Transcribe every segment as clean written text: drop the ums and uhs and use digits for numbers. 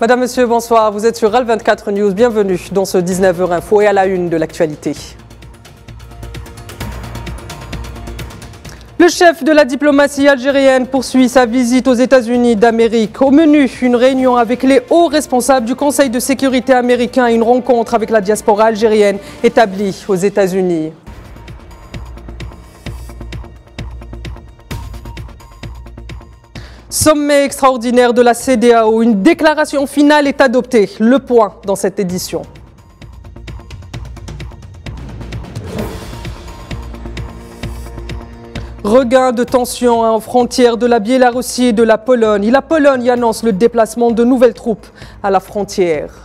Madame, Monsieur, bonsoir. Vous êtes sur Al24 News. Bienvenue dans ce 19h Info et à la une de l'actualité. Le chef de la diplomatie algérienne poursuit sa visite aux États-Unis d'Amérique. Au menu, une réunion avec les hauts responsables du Conseil de sécurité américain et une rencontre avec la diaspora algérienne établie aux États-Unis. Sommet extraordinaire de la CEDEAO, une déclaration finale est adoptée. Le point dans cette édition. Regain de tension aux frontières de la Biélorussie et de la Pologne. La Pologne annonce le déplacement de nouvelles troupes à la frontière.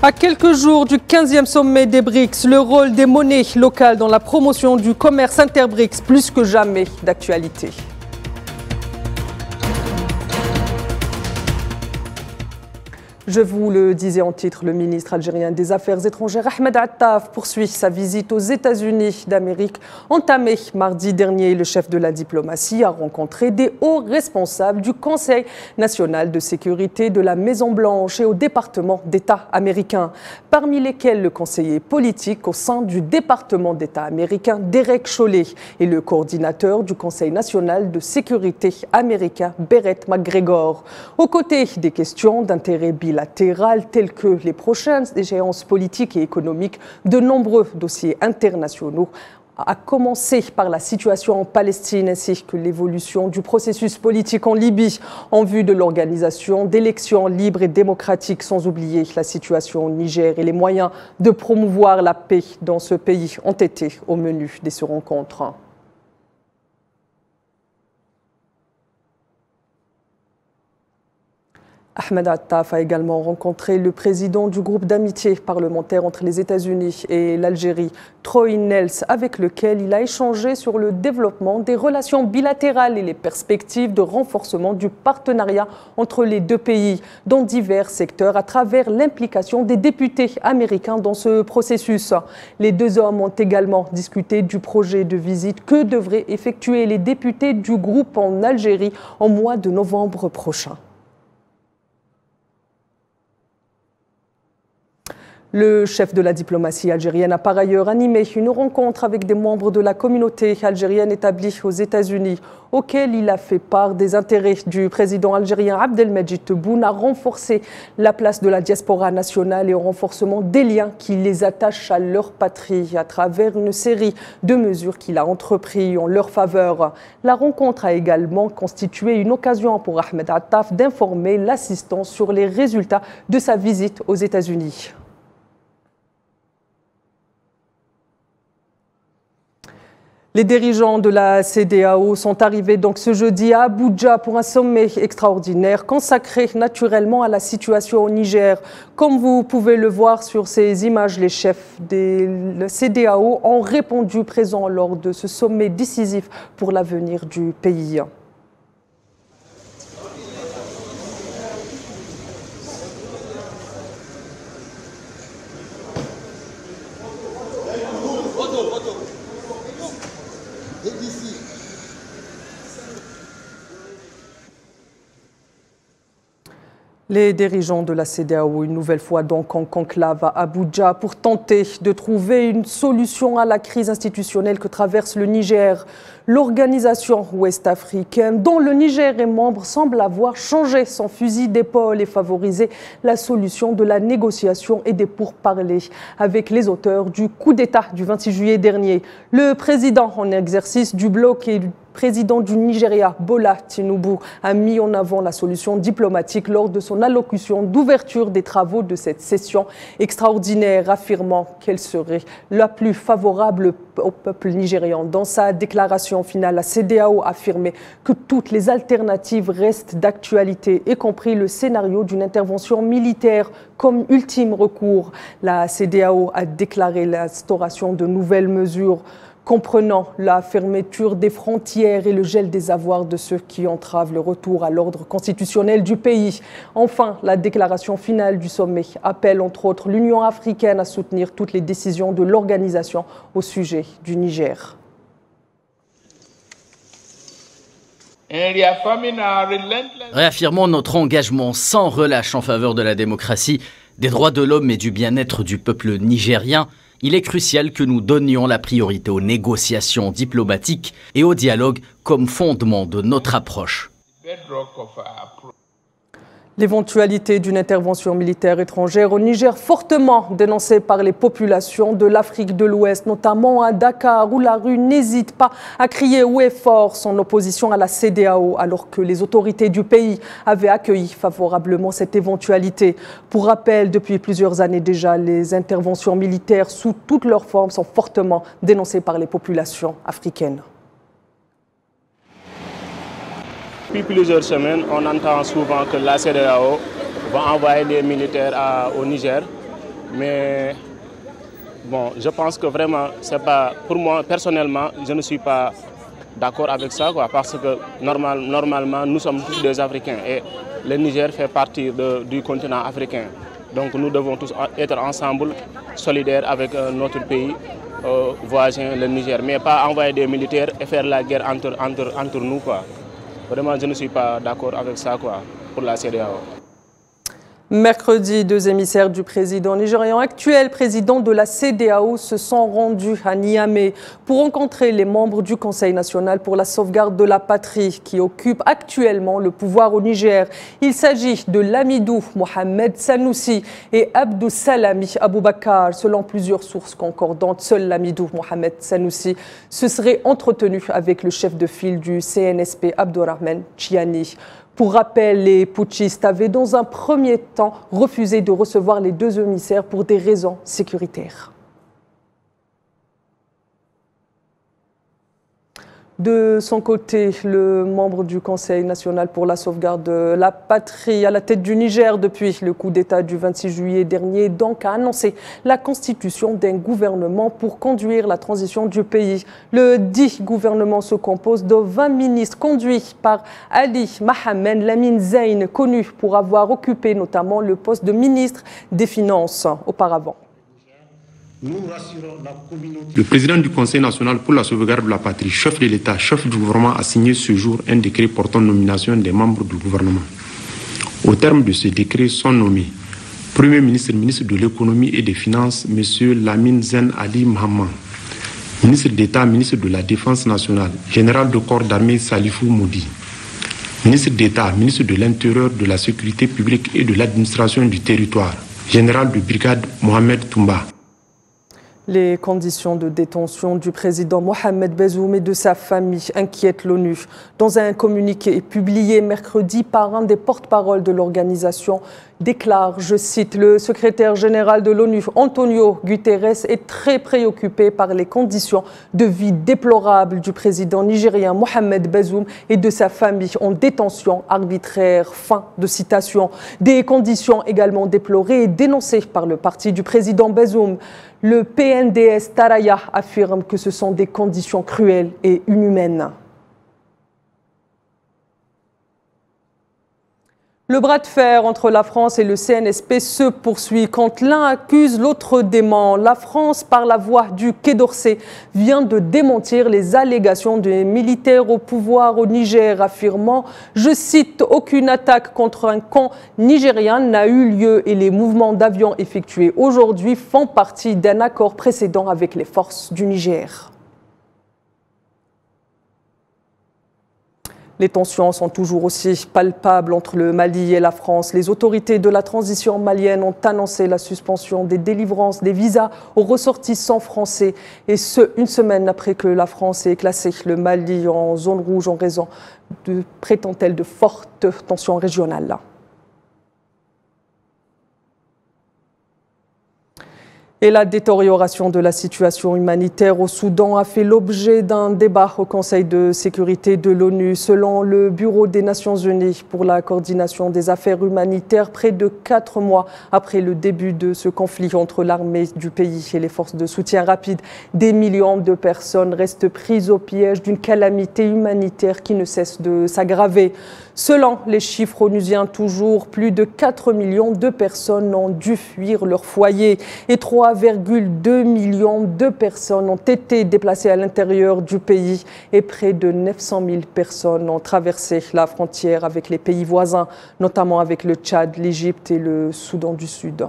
À quelques jours du 15e sommet des BRICS, le rôle des monnaies locales dans la promotion du commerce inter-BRICS plus que jamais d'actualité. Je vous le disais en titre, le ministre algérien des Affaires étrangères Ahmed Attaf poursuit sa visite aux États-Unis d'Amérique. Entamée mardi dernier, le chef de la diplomatie a rencontré des hauts responsables du Conseil national de sécurité de la Maison-Blanche et au département d'État américain, parmi lesquels le conseiller politique au sein du département d'État américain Derek Chollet et le coordinateur du Conseil national de sécurité américain Beret McGregor. Aux côtés des questions d'intérêt bilatéral telles que les prochaines échéances politiques et économiques, de nombreux dossiers internationaux, à commencer par la situation en Palestine ainsi que l'évolution du processus politique en Libye en vue de l'organisation d'élections libres et démocratiques, sans oublier la situation au Niger et les moyens de promouvoir la paix dans ce pays ont été au menu de ces rencontres. Ahmed Attaf a également rencontré le président du groupe d'amitié parlementaire entre les États-Unis et l'Algérie, Troy Nels, avec lequel il a échangé sur le développement des relations bilatérales et les perspectives de renforcement du partenariat entre les deux pays dans divers secteurs à travers l'implication des députés américains dans ce processus. Les deux hommes ont également discuté du projet de visite que devraient effectuer les députés du groupe en Algérie en mois de novembre prochain. Le chef de la diplomatie algérienne a par ailleurs animé une rencontre avec des membres de la communauté algérienne établie aux États-Unis, auquel il a fait part des intérêts du président algérien Abdelmajid Tebboune à renforcer la place de la diaspora nationale et au renforcement des liens qui les attachent à leur patrie à travers une série de mesures qu'il a entreprises en leur faveur. La rencontre a également constitué une occasion pour Ahmed Attaf d'informer l'assistant sur les résultats de sa visite aux États-Unis. Les dirigeants de la CEDEAO sont arrivés donc ce jeudi à Abuja pour un sommet extraordinaire consacré naturellement à la situation au Niger. Comme vous pouvez le voir sur ces images, les chefs de la CEDEAO ont répondu présents lors de ce sommet décisif pour l'avenir du pays. Les dirigeants de la CEDEAO, une nouvelle fois donc en conclave à Abuja pour tenter de trouver une solution à la crise institutionnelle que traverse le Niger. L'organisation ouest-africaine, dont le Niger est membre, semble avoir changé son fusil d'épaule et favorisé la solution de la négociation et des pourparlers avec les auteurs du coup d'État du 26 juillet dernier. Le président en exercice du bloc et président du Nigeria, Bola Tinubu, a mis en avant la solution diplomatique lors de son allocution d'ouverture des travaux de cette session extraordinaire, affirmant qu'elle serait la plus favorable au peuple nigérian. Dans sa déclaration finale, la CEDEAO a affirmé que toutes les alternatives restent d'actualité, y compris le scénario d'une intervention militaire comme ultime recours. La CEDEAO a déclaré l'instauration de nouvelles mesures comprenant la fermeture des frontières et le gel des avoirs de ceux qui entravent le retour à l'ordre constitutionnel du pays. Enfin, la déclaration finale du sommet appelle entre autres l'Union africaine à soutenir toutes les décisions de l'organisation au sujet du Niger. Réaffirmons notre engagement sans relâche en faveur de la démocratie, des droits de l'homme et du bien-être du peuple nigérien. Il est crucial que nous donnions la priorité aux négociations diplomatiques et au dialogue comme fondement de notre approche. L'éventualité d'une intervention militaire étrangère au Niger, fortement dénoncée par les populations de l'Afrique de l'Ouest, notamment à Dakar, où la rue n'hésite pas à crier haut et fort son opposition à la CEDEAO, alors que les autorités du pays avaient accueilli favorablement cette éventualité. Pour rappel, depuis plusieurs années déjà, les interventions militaires sous toutes leurs formes sont fortement dénoncées par les populations africaines. Depuis plusieurs semaines, on entend souvent que la CEDEAO va envoyer des militaires au Niger. Mais bon, je pense que vraiment, c'est pas, pour moi personnellement, je ne suis pas d'accord avec ça, parce que normalement, nous sommes tous des Africains et le Niger fait partie du continent africain. Donc nous devons tous être ensemble, solidaires avec notre pays voisin, le Niger. Mais pas envoyer des militaires et faire la guerre entre nous, quoi. Vraiment, je ne suis pas d'accord avec ça, pour la CEDEAO. Mercredi, 2 émissaires du président nigérian, actuel président de la CEDEAO, se sont rendus à Niamey pour rencontrer les membres du Conseil national pour la sauvegarde de la patrie qui occupe actuellement le pouvoir au Niger. Il s'agit de Lamidou Mohamed Sanoussi et Abdou Salami Aboubakar. Selon plusieurs sources concordantes, seul Lamidou Mohamed Sanoussi se serait entretenu avec le chef de file du CNSP, Abdourahmane Tchiani. Pour rappel, les putschistes avaient dans un premier temps refusé de recevoir les deux émissaires pour des raisons sécuritaires. De son côté, le membre du Conseil national pour la sauvegarde de la patrie à la tête du Niger depuis le coup d'État du 26 juillet dernier donc a annoncé la constitution d'un gouvernement pour conduire la transition du pays. Le dit gouvernement se compose de 20 ministres conduits par Ali Mohamed Lamine Zein, connu pour avoir occupé notamment le poste de ministre des Finances auparavant. Le président du Conseil national pour la sauvegarde de la patrie, chef de l'État, chef du gouvernement, a signé ce jour un décret portant nomination des membres du gouvernement. Au terme de ce décret sont nommés Premier ministre, ministre de l'économie et des finances, M. Lamine Zen Ali Mohamed, ministre d'État, ministre de la Défense nationale, général de corps d'armée Salifou Moudi, ministre d'État, ministre de l'Intérieur, de la Sécurité publique et de l'administration du territoire, général de brigade Mohamed Toumba. Les conditions de détention du président Mohamed Bazoum et de sa famille inquiètent l'ONU. Dans un communiqué publié mercredi par un des porte-parole de l'organisation, déclare, je cite, le secrétaire général de l'ONU, Antonio Guterres, est très préoccupé par les conditions de vie déplorables du président nigérien Mohamed Bazoum et de sa famille en détention arbitraire. Fin de citation. Des conditions également déplorées et dénoncées par le parti du président Bazoum. Le PNDS Taraya affirme que ce sont des conditions cruelles et inhumaines. Le bras de fer entre la France et le CNSP se poursuit quand l'un accuse, l'autre dément. La France, par la voix du Quai d'Orsay, vient de démentir les allégations des militaires au pouvoir au Niger, affirmant, je cite, « Aucune attaque contre un camp nigérien n'a eu lieu et les mouvements d'avions effectués aujourd'hui font partie d'un accord précédent avec les forces du Niger ». Les tensions sont toujours aussi palpables entre le Mali et la France. Les autorités de la transition malienne ont annoncé la suspension des délivrances des visas aux ressortissants français. Et ce, une semaine après que la France ait classé le Mali en zone rouge en raison de, prétend-elle, de fortes tensions régionales. Et la détérioration de la situation humanitaire au Soudan a fait l'objet d'un débat au Conseil de sécurité de l'ONU. Selon le Bureau des Nations Unies pour la coordination des affaires humanitaires, près de 4 mois après le début de ce conflit entre l'armée du pays et les forces de soutien rapide, des millions de personnes restent prises au piège d'une calamité humanitaire qui ne cesse de s'aggraver. Selon les chiffres onusiens, toujours plus de 4 millions de personnes ont dû fuir leur foyer et 3 3,2 millions de personnes ont été déplacées à l'intérieur du pays et près de 900 000 personnes ont traversé la frontière avec les pays voisins, notamment avec le Tchad, l'Égypte et le Soudan du Sud.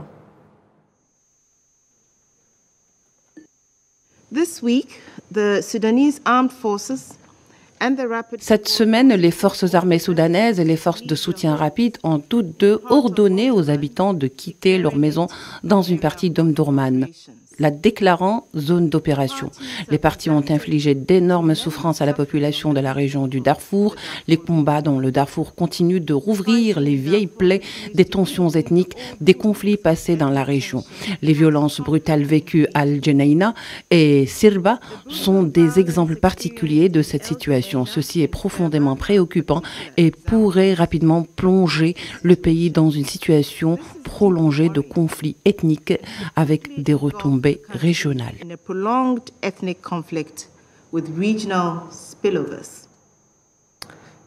Cette semaine, les forces armées soudanaises et les forces de soutien rapide ont toutes deux ordonné aux habitants de quitter leur maison dans une partie d'Omdurman, la déclarant zone d'opération. Les partis ont infligé d'énormes souffrances à la population de la région du Darfour. Les combats dans le Darfour continuent de rouvrir les vieilles plaies des tensions ethniques, des conflits passés dans la région. Les violences brutales vécues à Al-Jenaïna et Sirba sont des exemples particuliers de cette situation. Ceci est profondément préoccupant et pourrait rapidement plonger le pays dans une situation prolongée de conflits ethniques avec des retombées régionales.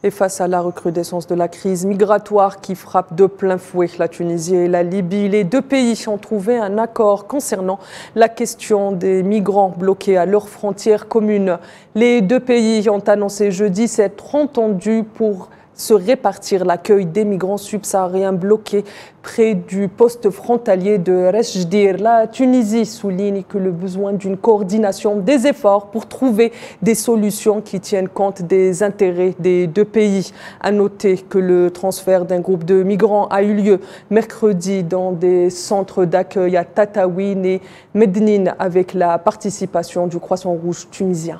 Et face à la recrudescence de la crise migratoire qui frappe de plein fouet la Tunisie et la Libye, les deux pays ont trouvé un accord concernant la question des migrants bloqués à leurs frontières communes. Les deux pays ont annoncé jeudi s'être entendus pour se répartir l'accueil des migrants subsahariens bloqués près du poste frontalier de Rechdir. La Tunisie souligne que le besoin d'une coordination des efforts pour trouver des solutions qui tiennent compte des intérêts des deux pays. À noter que le transfert d'un groupe de migrants a eu lieu mercredi dans des centres d'accueil à Tataouine et Mednine avec la participation du Croissant Rouge tunisien.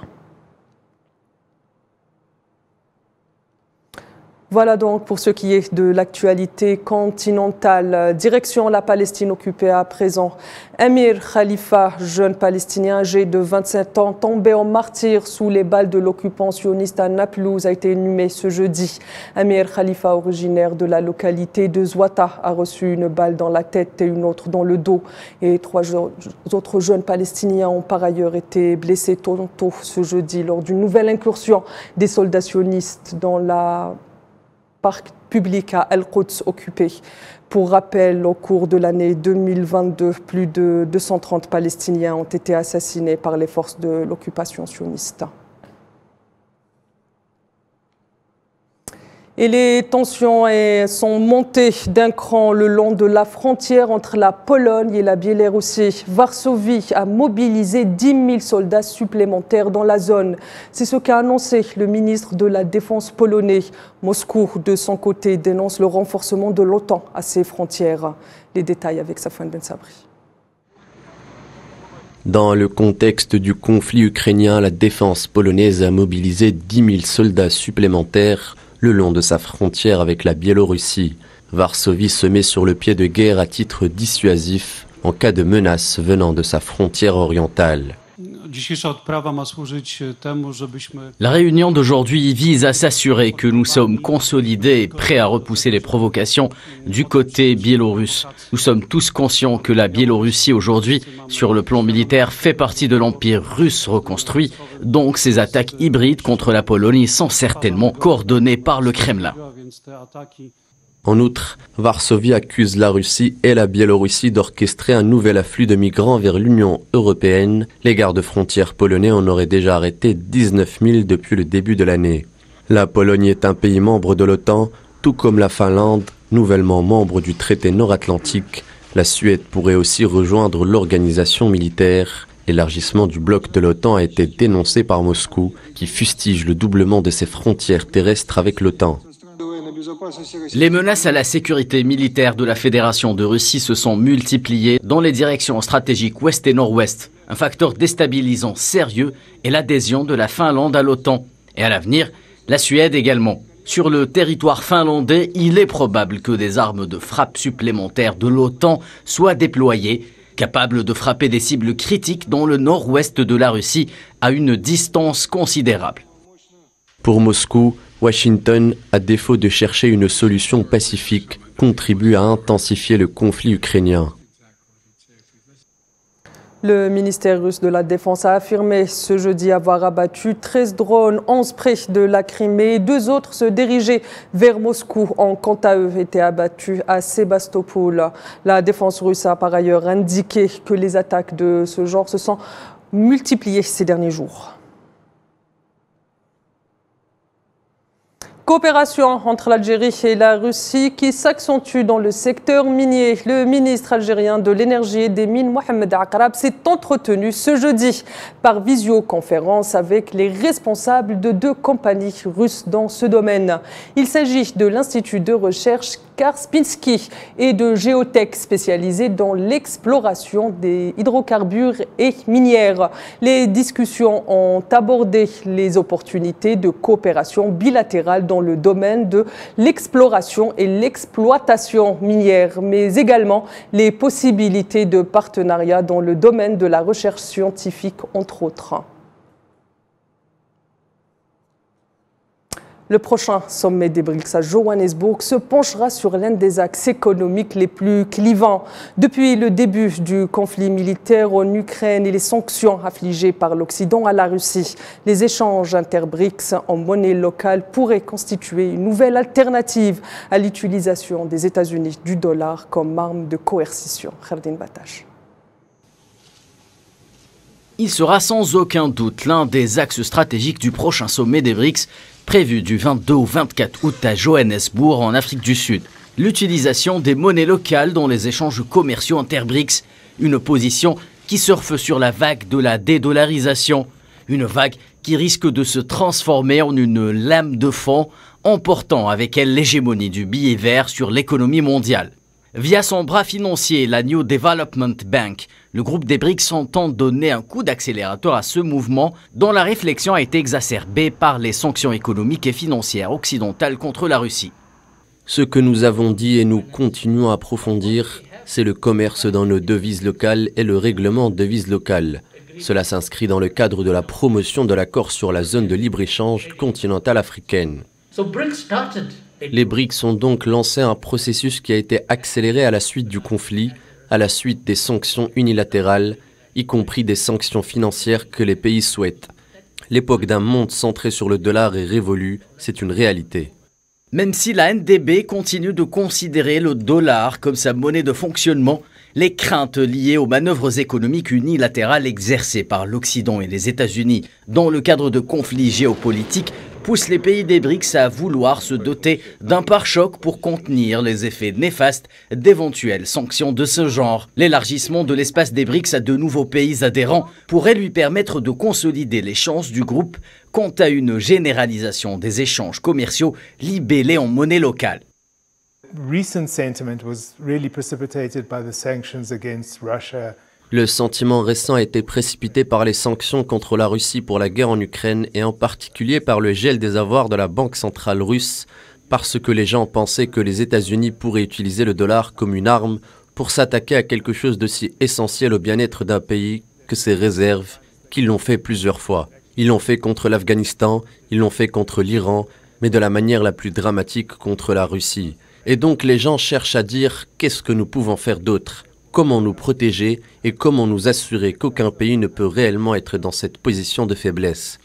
Voilà donc pour ce qui est de l'actualité continentale. Direction la Palestine occupée à présent. Amir Khalifa, jeune palestinien âgé de 27 ans, tombé en martyr sous les balles de l'occupant sioniste à Naplouse, a été inhumé ce jeudi. Amir Khalifa, originaire de la localité de Zouata, a reçu une balle dans la tête et une autre dans le dos. Et 3 autres jeunes palestiniens ont par ailleurs été blessés tôt ce jeudi lors d'une nouvelle incursion des soldats sionistes dans la parc public à Al-Quds occupé. Pour rappel, au cours de l'année 2022, plus de 230 Palestiniens ont été assassinés par les forces de l'occupation sioniste. Et les tensions sont montées d'un cran le long de la frontière entre la Pologne et la Biélorussie. Varsovie a mobilisé 10 000 soldats supplémentaires dans la zone. C'est ce qu'a annoncé le ministre de la Défense polonais. Moscou, de son côté, dénonce le renforcement de l'OTAN à ses frontières. Les détails avec Safwan Ben Sabri. Dans le contexte du conflit ukrainien, la défense polonaise a mobilisé 10 000 soldats supplémentaires le long de sa frontière avec la Biélorussie. Varsovie se met sur le pied de guerre à titre dissuasif en cas de menace venant de sa frontière orientale. La réunion d'aujourd'hui vise à s'assurer que nous sommes consolidés et prêts à repousser les provocations du côté biélorusse. Nous sommes tous conscients que la Biélorussie aujourd'hui, sur le plan militaire, fait partie de l'empire russe reconstruit. Donc ces attaques hybrides contre la Pologne sont certainement coordonnées par le Kremlin. En outre, Varsovie accuse la Russie et la Biélorussie d'orchestrer un nouvel afflux de migrants vers l'Union européenne. Les gardes-frontières polonais en auraient déjà arrêté 19 000 depuis le début de l'année. La Pologne est un pays membre de l'OTAN, tout comme la Finlande, nouvellement membre du traité nord-atlantique. La Suède pourrait aussi rejoindre l'organisation militaire. L'élargissement du bloc de l'OTAN a été dénoncé par Moscou, qui fustige le doublement de ses frontières terrestres avec l'OTAN. Les menaces à la sécurité militaire de la Fédération de Russie se sont multipliées dans les directions stratégiques ouest et nord-ouest. Un facteur déstabilisant sérieux est l'adhésion de la Finlande à l'OTAN. Et à l'avenir, la Suède également. Sur le territoire finlandais, il est probable que des armes de frappe supplémentaires de l'OTAN soient déployées, capables de frapper des cibles critiques dans le nord-ouest de la Russie à une distance considérable. Pour Moscou, Washington, à défaut de chercher une solution pacifique, contribue à intensifier le conflit ukrainien. Le ministère russe de la Défense a affirmé ce jeudi avoir abattu 13 drones, 11 près de la Crimée. 2 autres se dirigeaient vers Moscou ont quant à eux été abattus à Sébastopol. La défense russe a par ailleurs indiqué que les attaques de ce genre se sont multipliées ces derniers jours. Coopération entre l'Algérie et la Russie qui s'accentue dans le secteur minier. Le ministre algérien de l'énergie et des mines, Mohamed Akrab, s'est entretenu ce jeudi par visioconférence avec les responsables de 2 compagnies russes dans ce domaine. Il s'agit de l'Institut de recherche Karpinski et de Géotech spécialisé dans l'exploration des hydrocarbures et minières. Les discussions ont abordé les opportunités de coopération bilatérale dans le domaine de l'exploration et l'exploitation minière, mais également les possibilités de partenariat dans le domaine de la recherche scientifique, entre autres. Le prochain sommet des BRICS à Johannesburg se penchera sur l'un des axes économiques les plus clivants. Depuis le début du conflit militaire en Ukraine et les sanctions affligées par l'Occident à la Russie, les échanges inter-BRICS en monnaie locale pourraient constituer une nouvelle alternative à l'utilisation des États-Unis du dollar comme arme de coercition. Khardin Batash. Il sera sans aucun doute l'un des axes stratégiques du prochain sommet des BRICS, prévu du 22 au 24 août à Johannesburg en Afrique du Sud. L'utilisation des monnaies locales dans les échanges commerciaux inter-BRICS, une position qui surfe sur la vague de la dédollarisation, une vague qui risque de se transformer en une lame de fond, emportant avec elle l'hégémonie du billet vert sur l'économie mondiale. Via son bras financier, la New Development Bank, le groupe des BRICS entend donner un coup d'accélérateur à ce mouvement dont la réflexion a été exacerbée par les sanctions économiques et financières occidentales contre la Russie. Ce que nous avons dit et nous continuons à approfondir, c'est le commerce dans nos devises locales et le règlement de devises locales. Cela s'inscrit dans le cadre de la promotion de l'accord sur la zone de libre-échange continentale africaine. Les BRICS ont donc lancé un processus qui a été accéléré à la suite du conflit, à la suite des sanctions unilatérales, y compris des sanctions financières que les pays souhaitent. L'époque d'un monde centré sur le dollar est révolue, c'est une réalité. Même si la NDB continue de considérer le dollar comme sa monnaie de fonctionnement, les craintes liées aux manœuvres économiques unilatérales exercées par l'Occident et les États-Unis dans le cadre de conflits géopolitiques poussent les pays des BRICS à vouloir se doter d'un pare-choc pour contenir les effets néfastes d'éventuelles sanctions de ce genre. L'élargissement de l'espace des BRICS à de nouveaux pays adhérents pourrait lui permettre de consolider les chances du groupe quant à une généralisation des échanges commerciaux libellés en monnaie locale. Recent sentiment was really precipitated by the sanctions against Russia. Le sentiment récent a été précipité par les sanctions contre la Russie pour la guerre en Ukraine et en particulier par le gel des avoirs de la Banque centrale russe parce que les gens pensaient que les États-Unis pourraient utiliser le dollar comme une arme pour s'attaquer à quelque chose d'aussi essentiel au bien-être d'un pays que ses réserves, qu'ils l'ont fait plusieurs fois. Ils l'ont fait contre l'Afghanistan, ils l'ont fait contre l'Iran, mais de la manière la plus dramatique contre la Russie. Et donc les gens cherchent à dire qu'est-ce que nous pouvons faire d'autre ? Comment nous protéger et comment nous assurer qu'aucun pays ne peut réellement être dans cette position de faiblesse.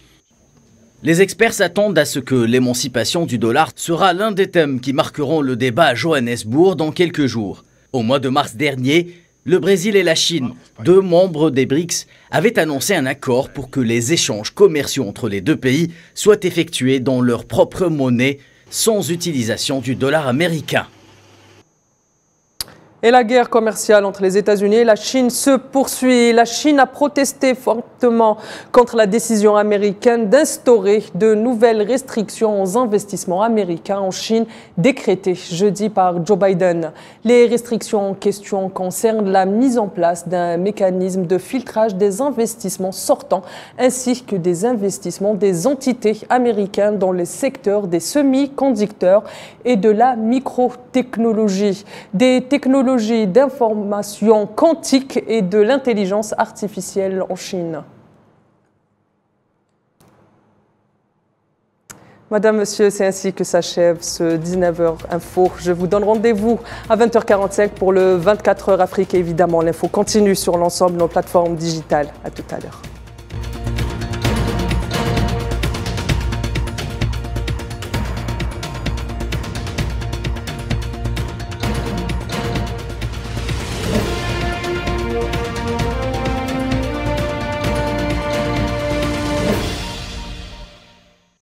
Les experts s'attendent à ce que l'émancipation du dollar sera l'un des thèmes qui marqueront le débat à Johannesburg dans quelques jours. Au mois de mars dernier, le Brésil et la Chine, 2 membres des BRICS, avaient annoncé un accord pour que les échanges commerciaux entre les 2 pays soient effectués dans leur propre monnaie, sans utilisation du dollar américain. Et la guerre commerciale entre les États-Unis et la Chine se poursuit. La Chine a protesté fortement contre la décision américaine d'instaurer de nouvelles restrictions aux investissements américains en Chine décrétées jeudi par Joe Biden. Les restrictions en question concernent la mise en place d'un mécanisme de filtrage des investissements sortants ainsi que des investissements des entités américaines dans les secteurs des semi-conducteurs et de la microtechnologie. Des technologies d'information quantique et de l'intelligence artificielle en Chine. Madame, Monsieur, c'est ainsi que s'achève ce 19h Info. Je vous donne rendez-vous à 20h45 pour le 24h Afrique. Et évidemment, l'info continue sur l'ensemble de nos plateformes digitales. À tout à l'heure.